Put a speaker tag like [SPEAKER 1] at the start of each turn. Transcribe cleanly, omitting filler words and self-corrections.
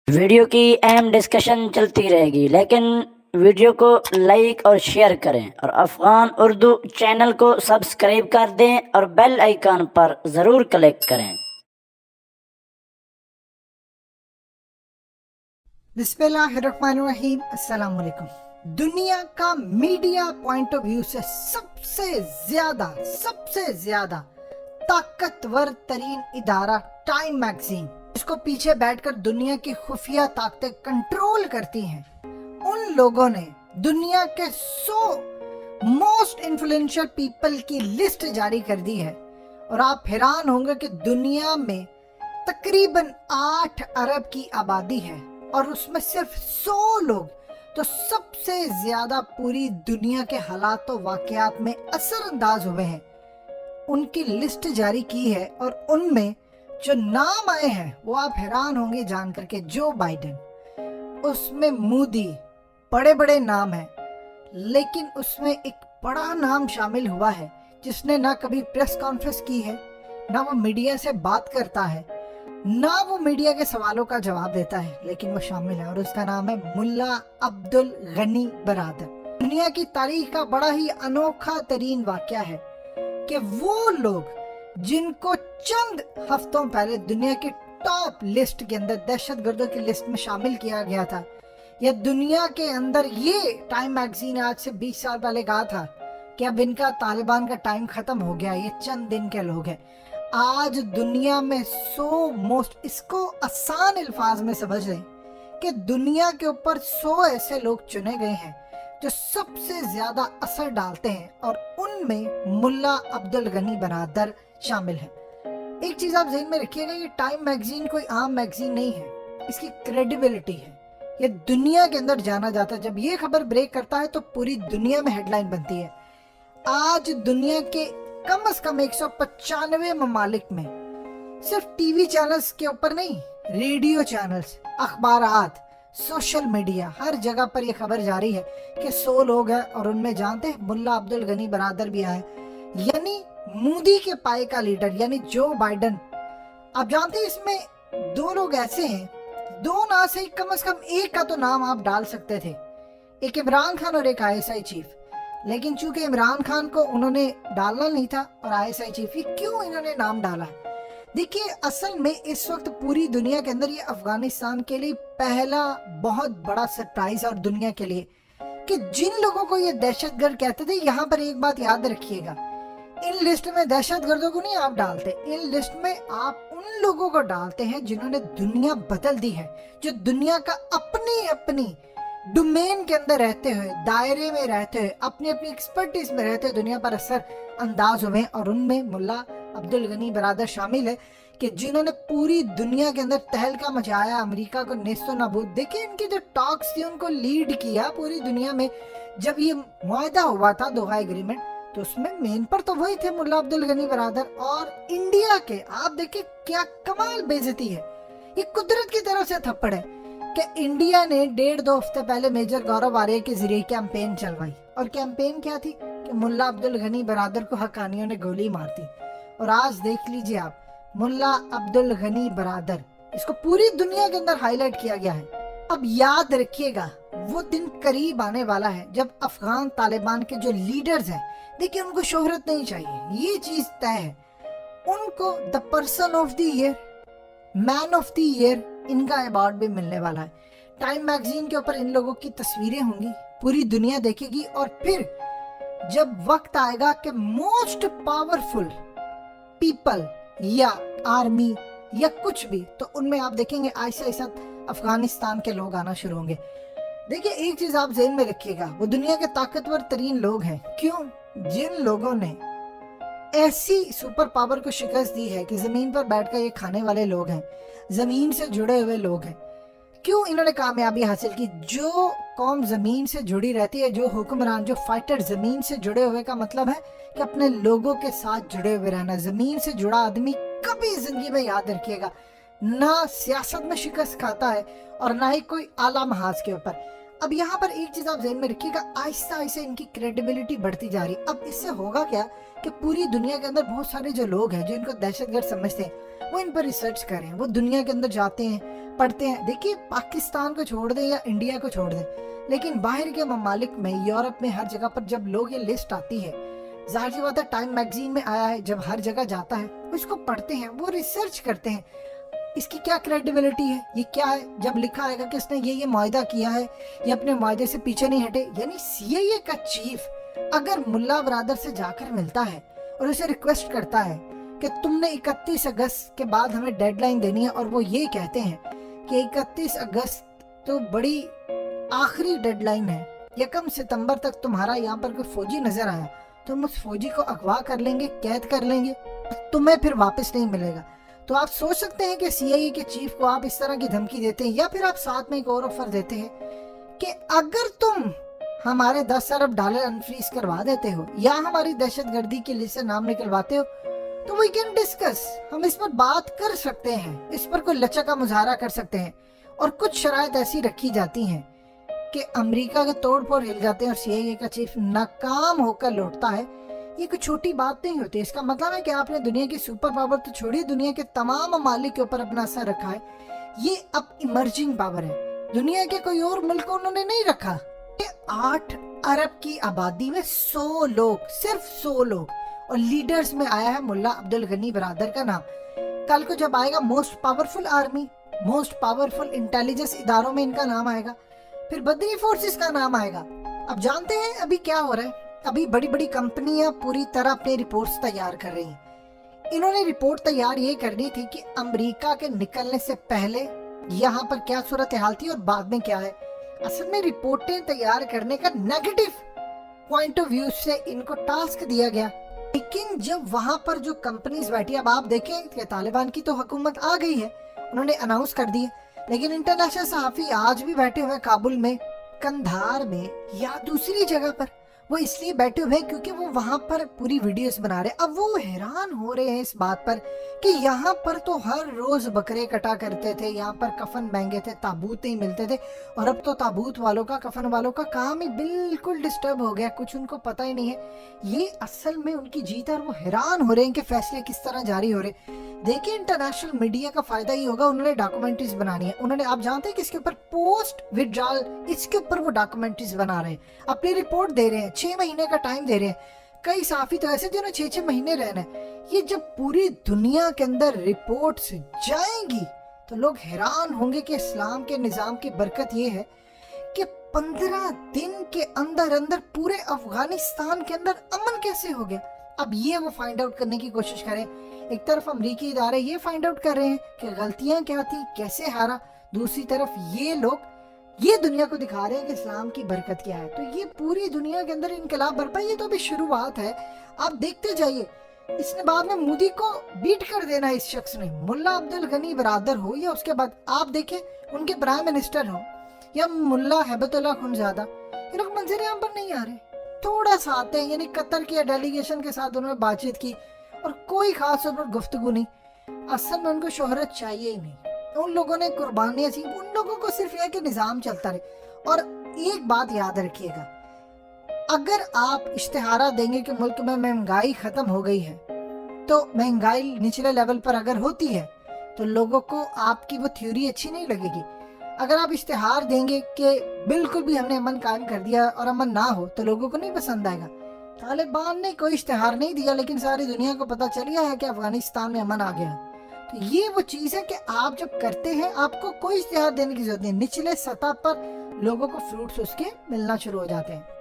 [SPEAKER 1] Video کی اہم discussion چلتی رہے گی، لیکن ویڈیو کو لائک اور شیئر کریں اور افغان اردو چینل کو سبسکرائب کر دیں اور بیل آئیکن پر ضرور کلک کریں۔
[SPEAKER 2] بسم اللہ الرحمن الرحیم۔ السلام علیکم۔ دنیا کا میڈیا پوائنٹ آف ویو سے سب سے زیادہ طاقتور ترین ادارہ ٹائم میگزین، اس کو پیچھے بیٹھ کر دنیا کی خفیہ طاقتیں کنٹرول کرتی ہیں، ان لوگوں نے دنیا کے 100 موسٹ انفلوئنشل پیپل کی لسٹ جاری کر دی ہے، اور آپ حیران ہوں گے کہ دنیا میں تقریباً 8 ارب کی آبادی ہے، اور اس میں صرف 100 لوگ تو سب سے زیادہ پوری دنیا کے حالات و واقعات میں اثر انداز ہوئے ہیں، ان کی لسٹ جاری کی ہے۔ اور ان میں جو نام آئے ہیں وہ آپ حیران ہوں گے جان کر کے۔ جو بائیڈن، اس میں مودی، بڑے نام ہیں، لیکن اس میں ایک بڑا نام شامل ہوا ہے جس نے نہ کبھی پریس کانفرنس کی ہے، نہ وہ میڈیا سے بات کرتا ہے، نہ وہ میڈیا کے سوالوں کا جواب دیتا ہے، لیکن وہ شامل ہے، اور اس کا نام ہے ملا عبدالغنی برادر۔ دنیا کی تاریخ کا بڑا ہی انوکھا ترین واقعہ ہے کہ وہ لوگ جن کو چند ہفتوں پہلے دنیا کی ٹاپ لسٹ کے اندر، دہشت گردوں کی لسٹ میں شامل کیا گیا تھا، یا دنیا کے اندر یہ ٹائم میگزین آج سے 20 سال پہلے کہا تھا کہ اب ان کا طالبان کا ٹائم ختم ہو گیا، یہ چند دن کے لوگ ہیں، آج دنیا میں 100 موسٹ، اس کو آسان الفاظ میں سمجھ لیں کہ دنیا کے اوپر 100 ایسے لوگ چنے گئے ہیں جو سب سے زیادہ اثر ڈالتے ہیں، اور ان میں ملا عبدالغنی برادر شامل ہے۔ ایک چیز آپ ذہن میں رکھیے گا، یہ ٹائم میگزین کوئی عام میگزین نہیں ہے، اس کی کریڈیبلٹی ہے، یہ دنیا کے اندر جانا جاتا ہے۔ جب یہ خبر بریک کرتا ہے تو پوری دنیا میں ہیڈ لائن بنتی ہے۔ آج دنیا کے کم از کم 195 ممالک میں صرف ٹی وی چینلز کے اوپر نہیں، ریڈیو چینلز، اخبارات، سوشل میڈیا، ہر جگہ پر یہ خبر جاری ہے کہ 100 لوگ ہیں، اور ان میں جانتے ہیں ملا عبدالغنی برادر بھی آئے، یعنی مودی کے پائے کا لیڈر، یعنی جو بائیڈن۔ آپ جانتے ہیں اس میں 2 لوگ ایسے ہیں، 2 نہ سے کم از کم ایک کا تو نام آپ ڈال سکتے تھے، ایک عمران خان اور ایک ISI چیف، لیکن چونکہ عمران خان کو انہوں نے ڈالنا نہیں تھا اور ISI چیف، یہ کیوں انہوں نے نام ڈالا ہے؟ دیکھیے، اصل میں اس وقت پوری دنیا کے اندر یہ افغانستان کے لیے پہلا بہت بڑا سرپرائز، اور دنیا کے لیے کہ جن لوگوں کو یہ دہشت گرد کہتے تھے، یہاں پر ایک بات یاد رکھیے گا، ان لسٹ میں دہشت گردوں کو نہیں آپ ڈالتے، ان لسٹ میں آپ ان لوگوں کو ڈالتے ہیں جنہوں نے دنیا بدل دی ہے، جو دنیا کا اپنی ڈومین کے اندر رہتے ہوئے، دائرے میں رہتے ہوئے، اپنی ایکسپرٹیز میں رہتے ہوئے دنیا پر اثر انداز ہوئے، اور ان میں ملا عبدالغنی برادر شامل ہے کہ جنہوں نے پوری دنیا کے اندر تہلکہ مچایا، امریکہ کو نیست و نابود۔ دیکھیں ان کی جو ٹاکس تھی ان کو لیڈ کیا پوری دنیا میں۔ جب یہ معاہدہ ہوا تھا دوحہ ایگریمنٹ، تو اس میں مین پر تو وہی تھے ملا عبدالغنی برادر، اور انڈیا کے آپ دیکھیں کیا کمال بے عزتی ہے، یہ قدرت کی طرف سے تھپڑ ہے کہ انڈیا نے 1.5-2 ہفتے پہلے میجر گورو آریہ کے ذریعے کیمپین چلوائی، اور کیمپین کیا تھی کہ ملا عبدالغنی برادر کو حقانیوں نے گولی مار دی، اور آج دیکھ لیجئے آپ ملا عبدالغنی برادر، اس کو پوری دنیا کے اندر ہائی لائٹ کیا گیا ہے۔ اب یاد رکھیے گا وہ دن قریب آنے والا ہے جب افغان طالبان کے جو لیڈرز ہیں، دیکھیں ان کو شہرت نہیں چاہیے، یہ چیز طے ہے، ان کو the person of the year, man of the year, ان کا ایوارڈ بھی ملنے والا ہے۔ ٹائم میگزین کے اوپر ان لوگوں کی تصویریں ہوں گی، پوری دنیا دیکھے گی، اور پھر جب وقت آئے گا کہ موسٹ پاورفل پیپل یا آرمی یا کچھ بھی، تو ان میں آپ دیکھیں گے ایسے افغانستان کے لوگ آنا شروع ہوں گے۔ دیکھیں ایک چیز آپ ذہن میں رکھیے گا، وہ دنیا کے طاقتور ترین لوگ ہیں، کیوں؟ جن لوگوں نے ایسی سپر پاور کو شکست دی ہے کہ زمین پر بیٹھ کر یہ کھانے والے لوگ ہیں، زمین سے جڑے ہوئے لوگ ہیں، کیوں انہوں نے کامیابی حاصل کی؟ جو قوم زمین سے جڑی رہتی ہے، جو حکمران، جو فائٹر زمین سے جڑے ہوئے کا مطلب ہے کہ اپنے لوگوں کے ساتھ جڑے ہوئے رہنا۔ زمین سے جڑا آدمی کبھی زندگی میں، یاد رکھیے گا، نہ سیاست میں شکست کھاتا ہے اور نہ ہی کوئی اعلیٰ محاذ کے اوپر۔ اب یہاں پر ایک چیز آپ ذہن میں رکھیے گا، آہستہ ان کی کریڈیبلٹی بڑھتی جا رہی۔ اب اس سے ہوگا کیا کہ پوری دنیا کے اندر بہت سارے جو لوگ ہیں جو ان کو دہشت گرد سمجھتے ہیں، وہ ان پر ریسرچ کریں، وہ دنیا کے اندر جاتے ہیں، पढ़ते हैं। देखिए पाकिस्तान को छोड़ दें या इंडिया को छोड़ दें, लेकिन बाहर के ममालिक में, यूरोप में, हर जगह पर जब लोग ये लिस्ट आती है, जाहिर सी बात है टाइम मैगजीन में आया है, जब हर जगह जाता है उसको पढ़ते हैं, वो रिसर्च करते हैं इसकी क्या क्रेडिबिलिटी है, ये क्या है। जब लिखा आएगा कि इसने ये मुआहिदा किया है, ये अपने मुआहिदे से पीछे नहीं हटे, यानी सीआईए का चीफ अगर मुल्ला ब्रादर से जाकर मिलता है और उसे रिक्वेस्ट करता है कि तुमने 31 अगस्त के बाद हमें डेडलाइन देनी है, और वो ये कहते हैं कि 31 अगस्त तो बड़ी आखिरी डेडलाइन है, 1 सितंबर तक तुम्हारा यहाँ पर कोई फौजी नजर आया तो हम उस फौजी को अगवा कर लेंगे, कैद कर लेंगे, तुम्हें फिर वापस नहीं मिलेगा। तो आप सोच सकते हैं कि सीआईए के चीफ को आप इस तरह की धमकी देते हैं, या फिर आप साथ में एक और ऑफर देते हैं कि अगर तुम हमारे 10 अरब डॉलर अनफ्रीज करवा देते हो या हमारी दहशतगर्दी की लिस्ट से नाम निकलवाते हो तो वी कैन डिस्कस, हम इस पर बात कर सकते हैं, इस पर कोई लचक का मुजाहरा कर सकते हैं। और कुछ शराइत ऐसी रखी जाती हैं कि अमेरिका के तोड़ फोड़ हिल जाते हैं और सीआईए का चीफ नाकाम होकर लौटता है। ये कोई छोटी बात नहीं होती। इसका मतलब है कि आपने दुनिया की सुपर पावर तो छोड़िए, दुनिया के तमाम ममालिक के ऊपर अपना असर रखा है। ये अब इमर्जिंग पावर है, दुनिया के कोई और मुल्क को उन्होंने नहीं रखा। 8 अरब की आबादी में 100 लोग, सिर्फ 100 लोग, और लीडर्स में आया है मुल्ला अब्दुल गनी बरादर का नाम। कल को जब आएगा most powerful army, most powerful intelligence इदारों में इनका नाम आएगा, फिर बदरी फोर्सेस का नाम आएगा। अब जानते हैं अभी क्या हो रहा है, अभी बड़ी बड़ी कंपनियां पूरी तरह अपनी रिपोर्ट्स तैयार कर रही हैं। इन्होंने रिपोर्ट तैयार ये करनी थी कि अमेरिका के निकलने से पहले यहाँ पर क्या सूरत हाल थी और बाद में क्या है। असल में रिपोर्टें तैयार करने का नेगेटिव पॉइंट ऑफ व्यू से इनको टास्क दिया गया, लेकिन जब वहां पर जो कंपनीज बैठी, अब आप देखें कि तालिबान की तो हुकूमत आ गई है, उन्होंने अनाउंस कर दी है, लेकिन इंटरनेशनल सहाफी आज भी बैठे हुए काबुल में, कंधार में या दूसरी जगह पर। वो इसलिए बैठे हुए हैं क्योंकि वो वहां पर पूरी वीडियोस बना रहे हैं। अब वो हैरान हो रहे हैं इस बात पर कि यहाँ पर तो हर रोज बकरे कटा करते थे, यहाँ पर कफन महंगे थे, ताबूत नहीं मिलते थे, और अब तो ताबूत वालों का, कफन वालों का काम ही बिल्कुल डिस्टर्ब हो गया, कुछ उनको पता ही नहीं है। ये असल में उनकी जीत है और वो हैरान हो रहे हैं कि फैसले किस तरह जारी हो रहे। देखिए इंटरनेशनल मीडिया का फायदा ही होगा, उन्होंने डॉक्यूमेंट्रीज बनानी है, उन्होंने, आप जानते हैं कि इसके ऊपर पोस्ट विड्रॉल, इसके ऊपर वो डॉक्यूमेंट्रीज बना रहे हैं, अपनी रिपोर्ट दे रहे हैं, 6 महीने का टाइम दे रहे हैं। कई साफी तो ऐसे जिन्होंने 6-6 महीने रहना है। ये जब पूरी दुनिया के अंदर रिपोर्ट्स जाएंगी तो लोग हैरान होंगे कि इस्लाम के निजाम की बरकत ये है कि 15 दिन के अंदर अंदर पूरे अफगानिस्तान के अंदर अमन कैसे हो गया। अब ये वो फाइंड आउट करने की कोशिश करें। एक तरफ अमरीकी इदारे ये फाइंड आउट कर रहे हैं कि गलतियां क्या थी, कैसे हारा, दूसरी तरफ ये लोग ये दुनिया को दिखा रहे हैं कि इस्लाम की बरकत क्या है। तो ये पूरी दुनिया के अंदर इनकलाब बरपा, ये तो अभी शुरुआत है, आप देखते जाइए। इसने बाद में मोदी को बीट कर देना है इस शख्स ने, मुल्ला अब्दुल गनी बरादर हो या उसके बाद आप देखें उनके प्राइम मिनिस्टर हो या मुल्ला हैबतुल्लाह खुनजादा, ये लोग मंजर आम पर नहीं आ रहे, थोड़ा सा आते हैं। यानी कतर के डेलीगेशन के साथ उन्होंने बातचीत की और कोई खास तौर पर गुफ्तगू नहीं। असल में उनको शोहरत चाहिए ही नहीं, उन लोगों ने कुर्बानियां दी, उन लोगों को सिर्फ यह कि निजाम चलता रहे। और एक बात याद रखिएगा, अगर आप इश्तिहारा देंगे कि मुल्क में महंगाई खत्म हो गई है, तो महंगाई निचले लेवल पर अगर होती है तो लोगों को आपकी वो थ्योरी अच्छी नहीं लगेगी। अगर आप इश्तिहार देंगे कि बिल्कुल भी हमने अमन कायम कर दिया और अमन ना हो तो लोगों को नहीं पसंद आएगा। तालिबान ने कोई इश्तिहार नहीं दिया, लेकिन सारी दुनिया को पता चल गया है कि अफगानिस्तान में अमन आ गया। तो ये वो चीज है कि आप जब करते हैं आपको कोई इश्तिहार देने की जरूरत नहीं, निचले सतह पर लोगों को फ्रूट्स उसके मिलना शुरू हो जाते हैं।